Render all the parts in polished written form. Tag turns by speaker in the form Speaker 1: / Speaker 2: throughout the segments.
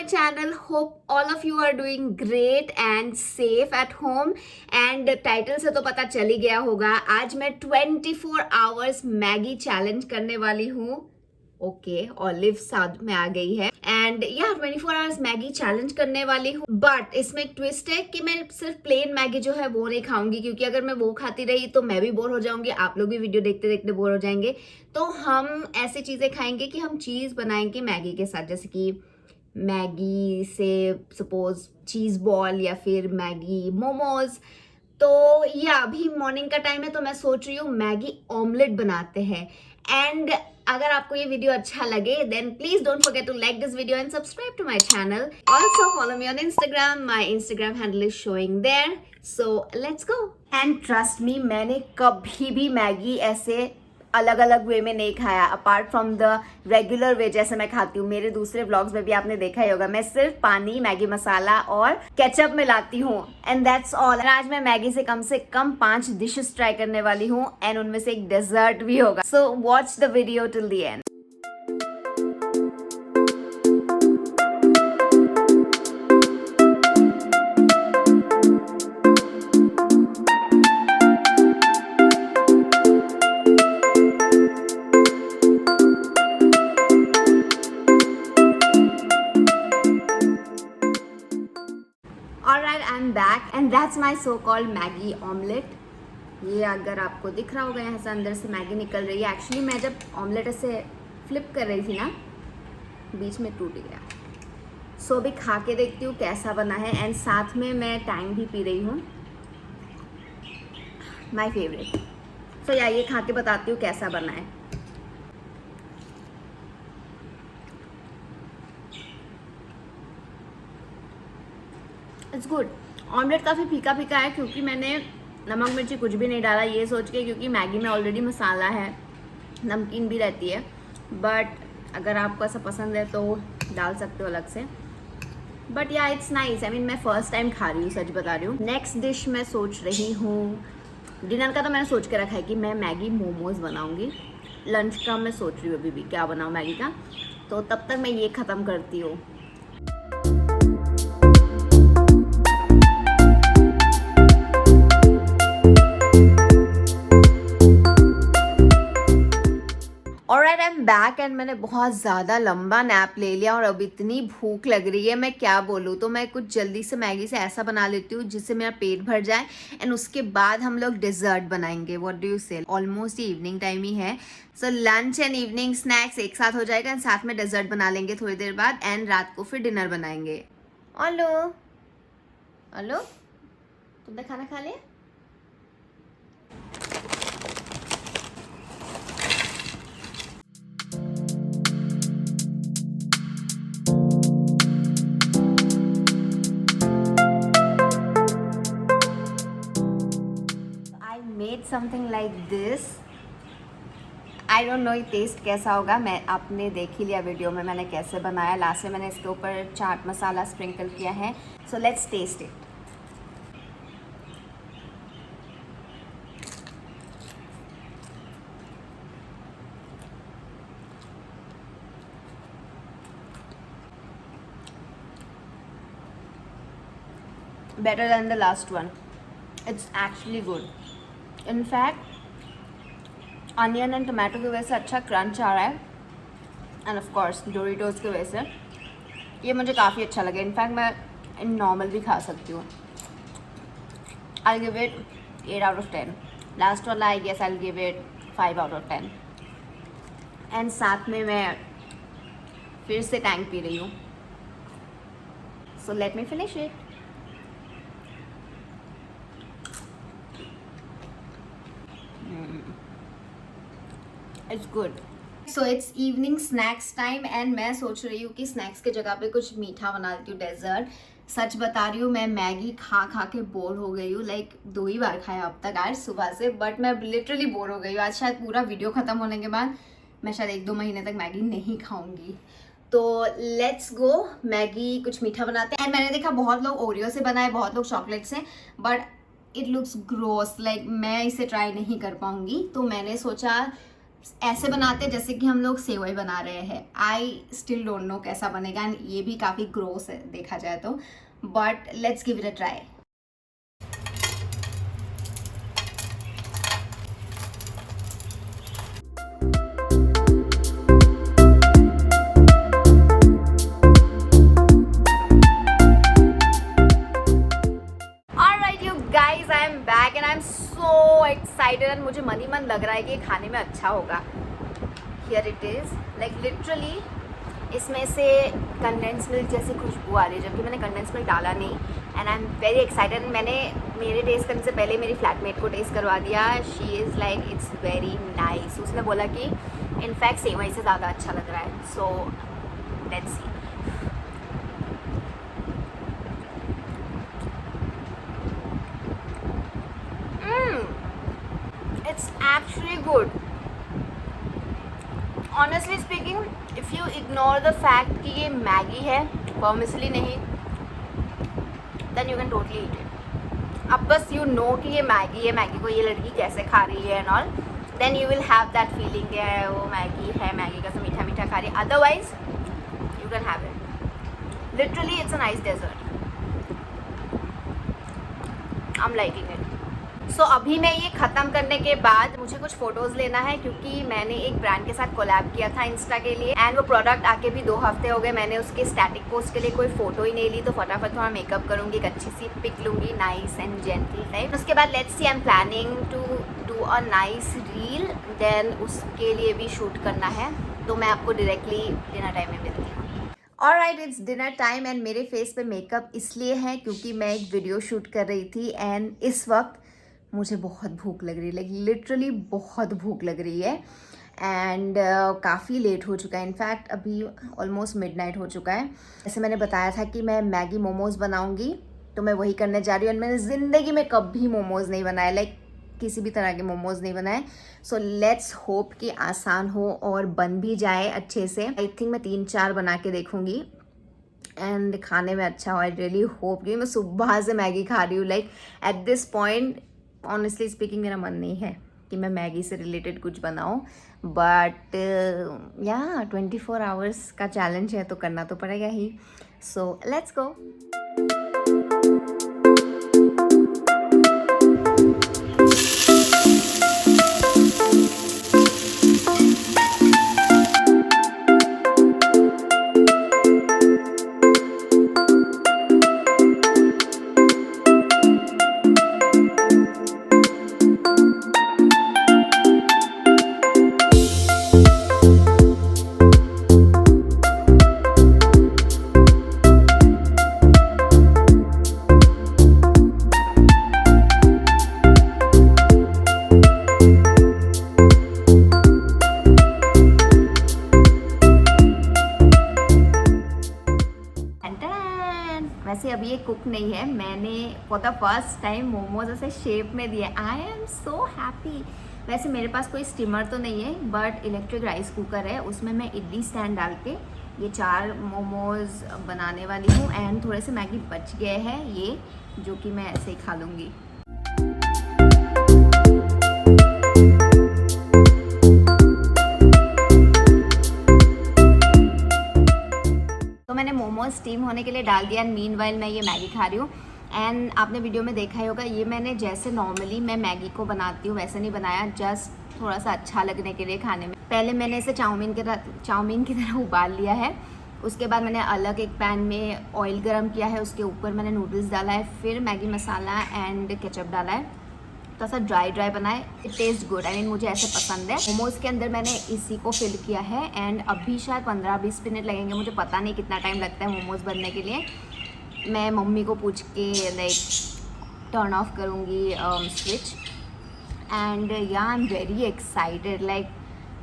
Speaker 1: channel. Hope all of you are doing great and safe at home. And title से तो पता चल ही गया होगा, आज मैं 24 आवर्स मैगी चैलेंज करने वाली हूँ. ओके, ऑलिव साथ में आ गई है एंड या 24 आवर्स मैगी चैलेंज करने वाली हूँ. बट इसमें एक ट्विस्ट है कि मैं सिर्फ प्लेन मैगी जो है वो नहीं खाऊंगी, क्योंकि अगर मैं वो खाती रही तो मैं भी बोर हो जाऊंगी, आप लोग भी वीडियो देखते देखते बोर हो जाएंगे. तो हम ऐसी चीजें खाएंगे कि हम चीज बनाएंगे मैगी के साथ, जैसे कि मैगी से सपोज चीज बॉल या फिर मैगी मोमोज. तो या अभी मॉर्निंग का टाइम है तो मैं सोच रही हूँ मैगी ऑमलेट बनाते हैं. एंड अगर आपको ये वीडियो अच्छा लगे then please don't forget to like this video and subscribe to my channel. Also follow me on Instagram. My Instagram handle is showing there. So let's go. And trust me, मैंने कभी भी Maggi ऐसे अलग अलग वे में नहीं खाया, apart from the regular way जैसे मैं खाती हूँ. मेरे दूसरे व्लॉग्स में भी आपने देखा ही होगा, मैं सिर्फ पानी, मैगी मसाला और केचप मिलाती हूँ एंड दैट्स ऑल. आज मैं मैगी से कम 5 डिशेस ट्राई करने वाली हूँ एंड उनमें से एक डेजर्ट भी होगा. So watch the video till the end. Alright, I'm back and that's my so-called Maggi Omelet. ये अगर आपको दिख रहा होगा, यहाँ से अंदर से मैगी निकल रही है. एक्चुअली मैं जब ऑमलेट ऐसे फ्लिप कर रही थी ना, बीच में टूट गया. सो अभी खा के देखती हूँ कैसा बना है एंड साथ में मैं टैंग भी पी रही हूँ, माय फेवरेट. सो या ये खा के बताती हूँ कैसा बना है. It's good. ऑमलेट काफ़ी फीका फीका है क्योंकि मैंने नमक मिर्ची कुछ भी नहीं डाला, ये सोच के क्योंकि मैगी में ऑलरेडी मसाला है, नमकीन भी रहती है. बट अगर आपको ऐसा पसंद है तो डाल सकते हो अलग से. बट या इट्स नाइस. आई मीन मैं फर्स्ट टाइम खा रही हूँ, सच बता रही हूँ. नेक्स्ट डिश मैं सोच रही हूँ, डिनर का तो मैंने सोच के रखा है कि मैं मैगी मोमोज बनाऊँगी. लंच का मैं सोच रही हूँ अभी भी क्या बनाऊँ मैगी का. तो तब तक मैं ये ख़त्म करती हूँ. Alright, I am back and मैंने बहुत ज़्यादा लंबा नैप ले लिया और अब इतनी भूख लग रही है, मैं क्या बोलूँ. तो मैं कुछ जल्दी से मैगी से ऐसा बना लेती हूँ जिससे मेरा पेट भर जाए एंड उसके बाद हम लोग डिज़र्ट बनाएंगे. व्हाट डू यू से? ऑलमोस्ट इवनिंग टाइम ही है. So lunch and evening snacks एक साथ हो जाएगा एंड साथ में डिज़र्ट बना लेंगे थोड़ी देर बाद एंड रात को फिर डिनर बनाएंगे. हेलो हेलो, तुमने खाना खा लिया? Made something like this. I don't know ये टेस्ट कैसा होगा. मैं आपने देख ही लिया वीडियो में मैंने कैसे बनाया. लास्ट में मैंने इसके ऊपर चाट मसाला स्प्रिंकल किया है. So let's taste it. Better than the last one. It's actually good. In fact onion and tomato की वजह से अच्छा क्रंच आ रहा है एंड ऑफ कोर्स डोरिटोस की वजह से ये मुझे काफ़ी अच्छा लगा. इनफैक्ट मैं नॉर्मल भी खा सकती हूँ. I give it 8 out of 10. Last वाला I guess I give it 5 out of 10. And साथ में मैं फिर से टैंक पी रही हूँ. So let me finish it. It's good. So it's evening snacks time and मैं सोच रही हूँ कि स्नैक्स के जगह पे कुछ मीठा बना देती हूँ, डेजर्ट. सच बता रही हूँ, मैं मैगी खा खा के बोर हो गई हूँ. लाइक 2 ही बार खाया अब तक आज सुबह से, बट मैं लिटरली बोर हो गई हूँ. आज शायद पूरा वीडियो ख़त्म होने के बाद मैं शायद 1-2 महीने तक मैगी नहीं खाऊंगी. तो लेट्स गो, मैगी कुछ मीठा बनाते हैं. एंड मैंने देखा बहुत लोग ओरियो से बनाए, बहुत लोग चॉकलेट से, but it looks gross. Like मैं इसे ट्राई नहीं कर पाऊंगी. तो मैंने सोचा ऐसे बनाते जैसे कि हम लोग सेवई बना रहे हैं। आई स्टिल डोंट नो कैसा बनेगा एंड ये भी काफ़ी ग्रोस है देखा जाए तो, but let's give it a try. Guys I am back and I am so excited and मुझे मन ही मन लग रहा है कि ये खाने में अच्छा होगा। Here it is, like literally इसमें से कंडेंस मिल्क जैसी खुशबू आ रही है, जबकि मैंने कंडेंस मिल्क डाला नहीं। And I am very excited. मैंने मेरे टेस्ट करने से पहले मेरी फ्लैटमेट को टेस्ट करवा दिया। She is like it's very nice. उसने बोला कि इनफैक्ट सेवई से ज़्यादा अच्छा लग रहा है। So let's see. It's actually good. Honestly speaking, if you ignore the fact कि ये मैगी है, परमिसली नहीं, then you can totally eat it. अब बस you know कि ये मैगी है, मैगी को ये लड़की कैसे खा रही है and all, then you will have that feeling कि वो मैगी है, मैगी का तो मीठा मीठा खा रही है. Otherwise, you can have it. Literally, it's a nice dessert. I'm liking it. सो अभी मैं ये ख़त्म करने के बाद मुझे कुछ फ़ोटोज़ लेना है, क्योंकि मैंने एक ब्रांड के साथ कोलैब किया था इंस्टा के लिए एंड वो प्रोडक्ट आके भी 2 हफ्ते हो गए। मैंने उसके स्टैटिक पोस्ट के लिए कोई फ़ोटो ही नहीं ली, तो फटाफट थोड़ा मेकअप करूँगी, एक अच्छी सी पिक लूँगी, नाइस एंड जेंटल टाइप। उसके बाद let's see, I am planning to do a nice reel, then उसके लिए भी शूट करना है, तो मैं आपको डायरेक्टली डिनर टाइम में मिलती हूँ। Alright, it's dinner time and मेरे फेस पे मेकअप इसलिए है क्योंकि मैं एक वीडियो शूट कर रही थी एंड इस वक्त मुझे बहुत भूख लग रही है, लाइक लिटरली बहुत भूख लग रही है एंड काफ़ी लेट हो चुका है। इनफैक्ट अभी ऑलमोस्ट मिडनाइट हो चुका है। जैसे मैंने बताया था कि मैं मैगी मोमोज़ बनाऊंगी, तो मैं वही करने जा रही हूँ। मैंने ज़िंदगी में कभी मोमोज़ नहीं बनाए, लाइक किसी भी तरह के मोमोज़ नहीं बनाए। सो लेट्स होप कि आसान हो और बन भी जाए अच्छे से। आई थिंक मैं 3-4 बना के देखूँगी एंड खाने में अच्छा हो। आई रियली होप कि मैं सुबह से मैगी खा रही हूँ, like at this point honestly speaking मेरा मन नहीं है कि मैं मैगी से रिलेटेड कुछ बनाऊं, बट या 24 आवर्स का चैलेंज है तो करना तो पड़ेगा ही। सो लेट्स गो। वैसे अभी ये कुक नहीं है, मैंने for the first time momos ऐसे शेप में दिए। I am so happy. वैसे मेरे पास कोई स्टीमर तो नहीं है, बट इलेक्ट्रिक राइस कुकर है, उसमें मैं इडली स्टैंड डाल के ये 4 मोमोज बनाने वाली हूँ एंड थोड़े से मैगी बच गए हैं ये, जो कि मैं ऐसे ही खा लूँगी। तो मैंने मोमोज स्टीम होने के लिए डाल दिया एंड मीनवाइल मैं ये मैगी खा रही हूँ। एंड आपने वीडियो में देखा ही होगा, ये मैंने जैसे नॉर्मली मैं मैगी को बनाती हूँ वैसे नहीं बनाया, जस्ट थोड़ा सा अच्छा लगने के लिए खाने में। पहले मैंने इसे चाउमीन की तरह उबाल लिया है। उसके बाद मैंने अलग एक पैन में ऑयल गरम किया है, उसके ऊपर मैंने नूडल्स डाला है, फिर मैगी मसाला एंड केचप डाला है। थोड़ा सा ड्राई बनाए। It taste good, I mean मुझे ऐसे पसंद है। मोमोज़ के अंदर मैंने इसी को फिल किया है एंड अभी शायद 15-20 मिनट लगेंगे, मुझे पता नहीं कितना टाइम लगता है मोमोज़ बनने के लिए। मैं मम्मी को पूछ के लाइक टर्न ऑफ करूँगी switch and yeah I am very excited. Like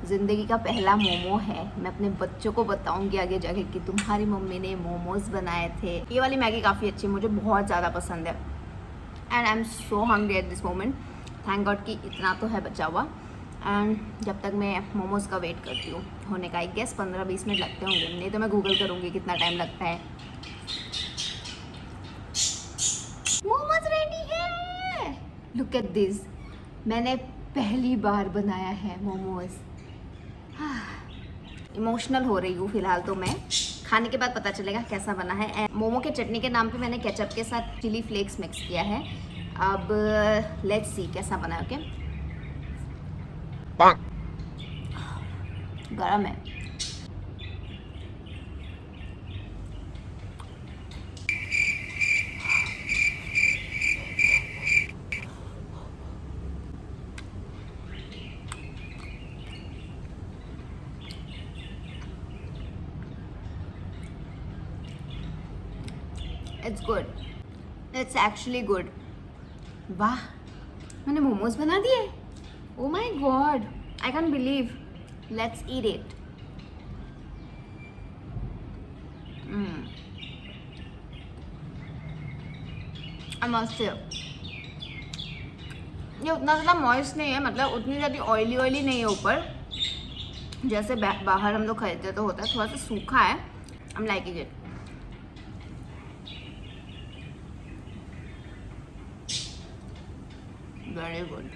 Speaker 1: ज़िंदगी का पहला मोमो है। मैं अपने बच्चों को बताऊँगी आगे जाके कि तुम्हारी मम्मी ने मोमोज़ बनाए थे। ये वाली मैगी काफ़ी अच्छी, मुझे बहुत ज़्यादा पसंद है and I am so hungry at this moment. Thank God कि इतना तो है बचा हुआ। एंड जब तक मैं मोमोज़ का वेट करती हूँ होने का, आई गेस 15-20 मिनट लगते होंगे, नहीं तो मैं गूगल करूँगी कितना टाइम लगता है। मोमोज़ रेडी है, लुक एट दिस। मैंने पहली बार बनाया है मोमोज़ इमोशनल हो रही हूँ फिलहाल तो मैं। खाने के बाद पता चलेगा कैसा बना है। मोमो के चटनी के नाम पे मैंने केचप के साथ चिली फ्लेक्स मिक्स किया है। अब लेट्स सी कैसा बना है। ओके, गरम है। It's good, it's actually good. वाह, मैंने मोमोज बना दिए। Oh my God, I can believe. Let's eat it. मस्त है। ये उतना ज़्यादा मॉइस्ट नहीं है, मतलब उतनी ज़्यादा ऑयली ऑयली नहीं है ऊपर, जैसे बाहर हम लोग खरीदते तो होता है। थोड़ा सा सूखा है। I am liking it. Very good.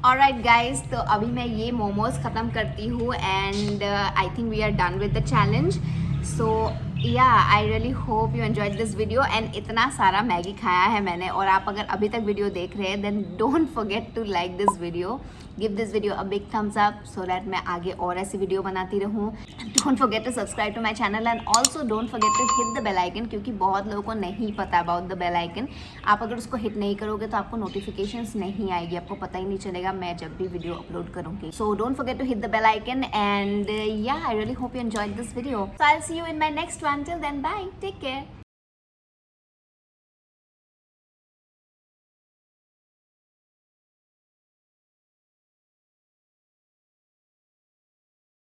Speaker 1: Alright guys, तो अभी मैं ये मोमोज ख़त्म करती हूँ and I think we are done with the challenge. So yeah I really hope you enjoyed this video. And इतना सारा मैगी खाया है मैंने, और आप अगर अभी तक वीडियो देख रहे हैं then don't forget to like this video, give this video a big thumbs up so that मैं आगे और ऐसी वीडियो बनाती रहूँ। Don't forget to subscribe to my channel and also don't forget to hit the bell icon, क्योंकि बहुत लोगों को नहीं पता अबाउट द बेल आइकन। आप अगर उसको हिट नहीं करोगे तो आपको नोटिफिकेशंस नहीं आएगी, आपको पता ही नहीं चलेगा मैं जब भी वीडियो अपलोड करूँगी। So don't forget to hit the bell icon and yeah I really hope you enjoyed this video. So I will see you in my next one. Till then bye, take care.